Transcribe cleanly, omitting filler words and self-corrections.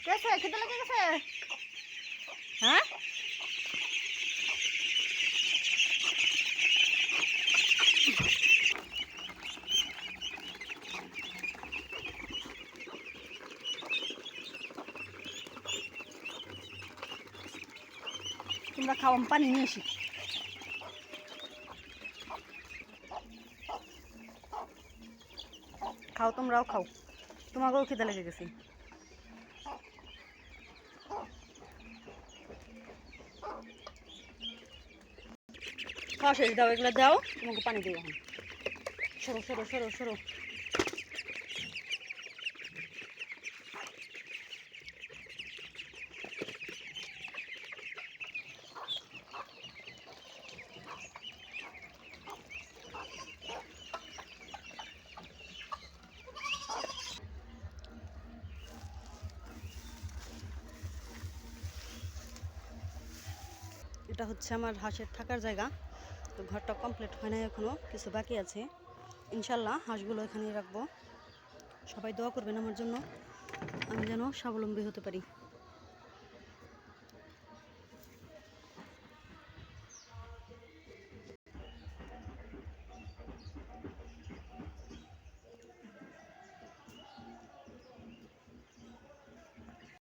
কেসে খেতে লেগে গেছে? হ্যাঁ, তোমরা খাও, আমি পানি নিয়ে আসি। খাও, তোমরাও খাও, তোমাকেও খেতে লেগে গেছে। খাওয়া শেষ, দাও এগুলো দাও, তোমাকে পানি দিই এখন। সরো সরো সরো সরো। এটা হচ্ছে আমার হাঁসের থাকার জায়গা। তো ঘরটা কমপ্লিট হয় না, এখনও কিছু বাকি আছে। ইনশাল্লাহ হাঁসগুলো এখানেই রাখবো। সবাই দোয়া করবেন আমার জন্য, আমি যেন স্বাবলম্বী হতে পারি।